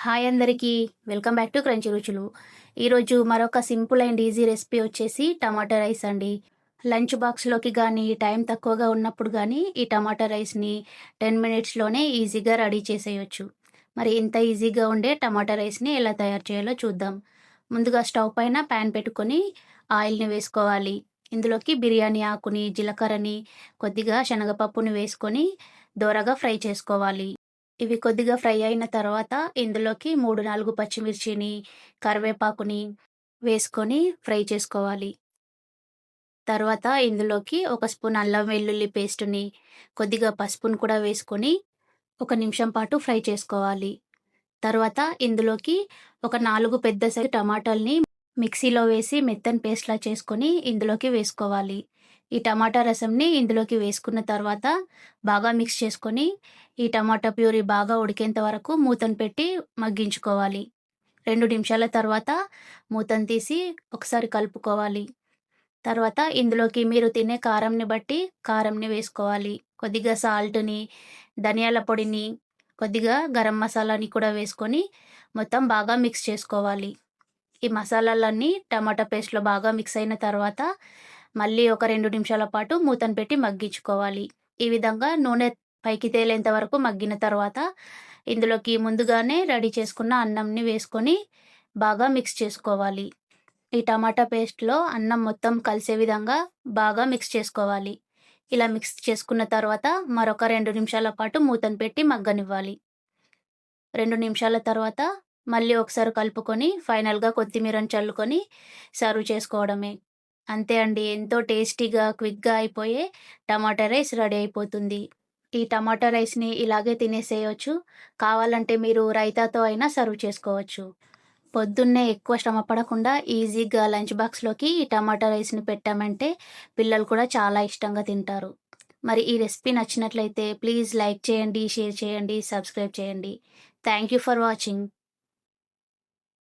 Hi అందరికీ. Welcome back to crunchy రుచులు. ఈరోజు మరొక సింపుల్ అండ్ ఈజీ రెసిపీ వచ్చేసి టమాటా రైస్ అండి. లంచ్ బాక్స్‌లోకి గానీ, టైం తక్కువగా ఉన్నప్పుడు గానీ, ఈ టమాటా రైస్‌ని 10 మినిట్స్‌లోనే ఈజీగా రెడీ చేసేయొచ్చు. మరి ఇంత ఈజీగా ఉండే టమాటా రైస్‌ని ఎలా తయారు చేయాలో చూద్దాం. ముందుగా స్టవ్ పైన పాన్ పెట్టుకొని ఆయిల్‌ని వేసుకోవాలి. ఇందులోకి బిర్యానీ ఆకుని, జీలకర్రని, కొద్దిగా శనగపప్పుని వేసుకొని దోరగా ఫ్రై చేసుకోవాలి. ఇవి కొద్దిగా ఫ్రై అయిన తర్వాత ఇందులోకి 3, 4 పచ్చిమిర్చిని, కరివేపాకుని వేసుకొని ఫ్రై చేసుకోవాలి. తర్వాత ఇందులోకి ఒక స్పూన్ అల్లం వెల్లుల్లి పేస్టుని, కొద్దిగా పసుపును కూడా వేసుకొని ఒక నిమిషం పాటు ఫ్రై చేసుకోవాలి. తర్వాత ఇందులోకి ఒక 4 పెద్ద సైజు టమాటాల్ని మిక్సీలో వేసి మెత్తని పేస్ట్‌లా చేసుకొని ఇందులోకి వేసుకోవాలి. ఈ టమాటా రసంని ఇందులోకి వేసుకున్న తర్వాత బాగా మిక్స్ చేసుకొని, ఈ టమాటా ప్యూరీ బాగా ఉడికేంత వరకు మూతను పెట్టి మగ్గించుకోవాలి. 2 నిమిషాల తర్వాత మూతను తీసి ఒకసారి కలుపుకోవాలి. తర్వాత ఇందులోకి మీరు తినే కారంని బట్టి కారంని వేసుకోవాలి. కొద్దిగా సాల్ట్‌ని, ధనియాల పొడిని, కొద్దిగా గరం మసాలాని కూడా వేసుకొని మొత్తం బాగా మిక్స్ చేసుకోవాలి. ఈ మసాలాలన్నీ టమాటా పేస్ట్‌లో బాగా మిక్స్ అయిన తర్వాత మళ్ళీ ఒక 2 నిమిషాల పాటు మూతను పెట్టి మగ్గించుకోవాలి. ఈ విధంగా నూనె పైకి తేలేంత వరకు మగ్గిన తర్వాత ఇందులోకి ముందుగానే రెడీ చేసుకున్న అన్నంని వేసుకొని బాగా మిక్స్ చేసుకోవాలి. ఈ టమాటా పేస్ట్‌లో అన్నం మొత్తం కలిసే విధంగా బాగా మిక్స్ చేసుకోవాలి. ఇలా మిక్స్ చేసుకున్న తర్వాత మరొక 2 నిమిషాల పాటు మూతను పెట్టి మగ్గనివ్వాలి. 2 నిమిషాల తర్వాత మళ్ళీ ఒకసారి కలుపుకొని ఫైనల్‌గా కొత్తిమీరని చల్లుకొని సర్వ్ చేసుకోవడమే. అంతే అండి. ఎంతో టేస్టీగా, క్విక్‌గా అయిపోయే టమాటా రైస్ రెడీ అయిపోతుంది. ఈ టమాటా రైస్‌ని ఇలాగే తినేసేయొచ్చు. కావాలంటే మీరు రైతాతో అయినా సర్వ్ చేసుకోవచ్చు. పొద్దున్నే ఎక్కువ శ్రమ పడకుండా ఈజీగా లంచ్ బాక్స్‌లోకి ఈ టమాటా రైస్‌ని పెట్టామంటే పిల్లలు కూడా చాలా ఇష్టంగా తింటారు. మరి ఈ రెసిపీ నచ్చినట్లయితే ప్లీజ్ లైక్ చేయండి, షేర్ చేయండి, సబ్స్క్రైబ్ చేయండి. Thank you for watching.